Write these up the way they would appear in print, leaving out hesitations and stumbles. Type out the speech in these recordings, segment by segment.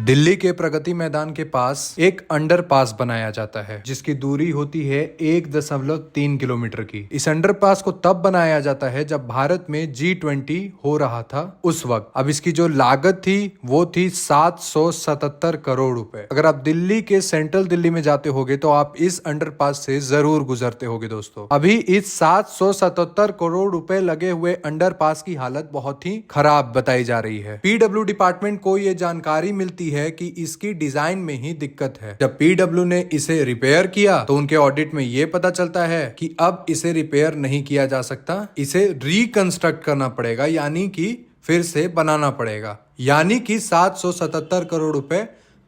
दिल्ली के प्रगति मैदान के पास एक अंडरपास बनाया जाता है जिसकी दूरी होती है 1.3 किलोमीटर की। इस अंडरपास को तब बनाया जाता है जब भारत में G20 हो रहा था उस वक्त। अब इसकी जो लागत थी वो थी 777 करोड़ रुपए। अगर आप दिल्ली के सेंट्रल दिल्ली में जाते होगे तो आप इस अंडरपास से जरूर गुजरते होगे दोस्तों। अभी इस 777 करोड़ रुपए लगे हुए अंडरपास की हालत बहुत ही खराब बताई जा रही है। पीडब्ल्यू डिपार्टमेंट को ये जानकारी मिलती है कि इसकी डिजाइन में ही दिक्कत है। जब पीडब्ल्यू ने इसे रिपेयर किया तो उनके ऑडिट में ये पता चलता है कि अब इसे रिपेयर नहीं किया जा सकता, इसे रिकंस्ट्रक्ट करना पड़ेगा, यानी कि फिर से बनाना पड़ेगा। यानी कि 777 करोड़ रुपए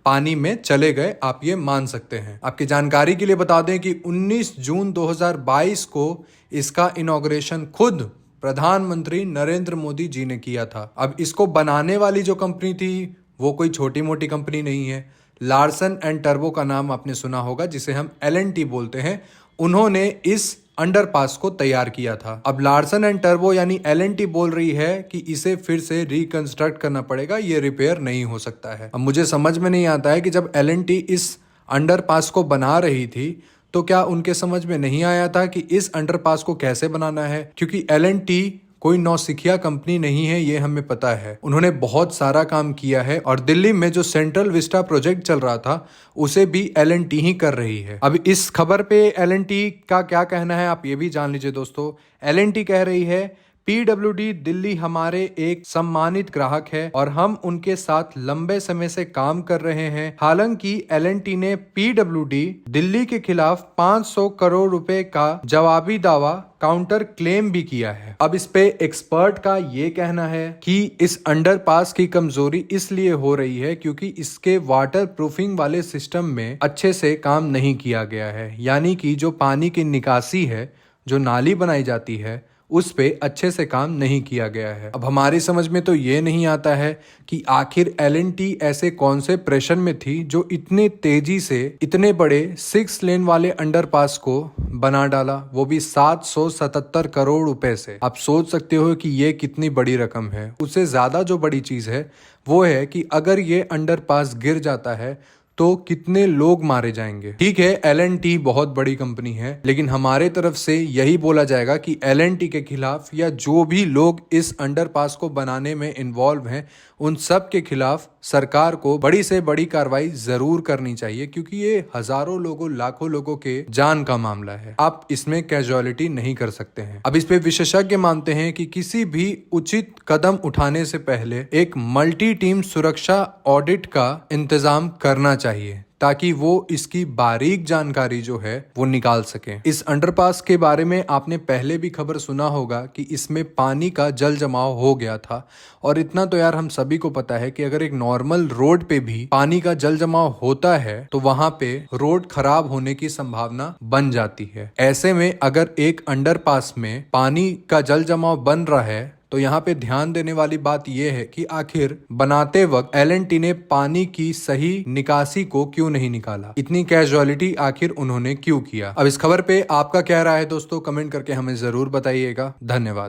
पानी में चले गए, आप ये मान सकते हैं। आपकी जानकारी के लिए बता दें कि 19 जून 2022 को इसका इनॉग्रेशन खुद प्रधानमंत्री नरेंद्र मोदी जी ने किया था। अब इसको बनाने वाली जो कंपनी थी वो कोई छोटी मोटी कंपनी नहीं है। लार्सन एंड टर्बो का नाम आपने सुना होगा, जिसे हम L&T बोलते हैं। उन्होंने इस अंडरपास को तैयार किया था। अब लार्सन एंड टर्बो यानी L&T बोल रही है कि इसे फिर से रिकंस्ट्रक्ट करना पड़ेगा, ये रिपेयर नहीं हो सकता है। अब मुझे समझ में नहीं आता है कि जब L&T इस अंडरपास को बना रही थी तो क्या उनके समझ में नहीं आया था कि इस अंडरपास को कैसे बनाना है, क्योंकि L&T कोई नौसिखिया कंपनी नहीं है, ये हमें पता है। उन्होंने बहुत सारा काम किया है और दिल्ली में जो सेंट्रल विस्टा प्रोजेक्ट चल रहा था उसे भी L&T ही कर रही है। अब इस खबर पे L&T का क्या कहना है आप ये भी जान लीजिए दोस्तों। L&T कह रही है PWD दिल्ली हमारे एक सम्मानित ग्राहक है और हम उनके साथ लंबे समय से काम कर रहे हैं। हालांकि L&T ने PWD दिल्ली के खिलाफ 500 करोड़ रुपए का जवाबी दावा काउंटर क्लेम भी किया है। अब इस पे एक्सपर्ट का ये कहना है कि इस अंडरपास की कमजोरी इसलिए हो रही है क्योंकि इसके वाटर प्रूफिंग वाले सिस्टम में अच्छे से काम नहीं किया गया है। यानी कि जो पानी की निकासी है, जो नाली बनाई जाती है, उस पे अच्छे से काम नहीं किया गया है। अब हमारी समझ में तो ये नहीं आता है कि आखिर L&T ऐसे कौन से प्रेशर में थी जो इतने तेजी से इतने बड़े 6 लेन वाले अंडरपास को बना डाला, वो भी 777 करोड़ रुपए से। आप सोच सकते हो कि ये कितनी बड़ी रकम है। उससे ज्यादा जो बड़ी चीज है वो है कि अगर ये अंडरपास गिर जाता है तो कितने लोग मारे जाएंगे। ठीक है, L&T बहुत बड़ी कंपनी है, लेकिन हमारे तरफ से यही बोला जाएगा कि L&T के खिलाफ या जो भी लोग इस अंडरपास को बनाने में इन्वॉल्व हैं उन सब के खिलाफ सरकार को बड़ी से बड़ी कार्रवाई जरूर करनी चाहिए, क्योंकि ये हजारों लोगों लाखों लोगों के जान का मामला है। आप इसमें कैजुअलिटी नहीं कर सकते हैं। अब इस पे विशेषज्ञ मानते हैं कि किसी भी उचित कदम उठाने से पहले एक मल्टी टीम सुरक्षा ऑडिट का इंतजाम करना चाहिए ताकि वो इसकी बारीक जानकारी जो है वो निकाल सकें। इस अंडरपास के बारे में आपने पहले भी खबर सुना होगा कि इसमें पानी का जल जमाव हो गया था, और इतना तो यार हम सभी को पता है कि अगर एक नॉर्मल रोड पे भी पानी का जल जमाव होता है तो वहां पे रोड खराब होने की संभावना बन जाती है। ऐसे में अगर एक अंडरपास में पानी का जल जमाव बन रहा है तो यहाँ पे ध्यान देने वाली बात यह है कि आखिर बनाते वक्त L&T ने पानी की सही निकासी को क्यों नहीं निकाला, इतनी कैजुअलिटी आखिर उन्होंने क्यों किया। अब इस खबर पे आपका क्या राय है दोस्तों, कमेंट करके हमें जरूर बताइएगा। धन्यवाद।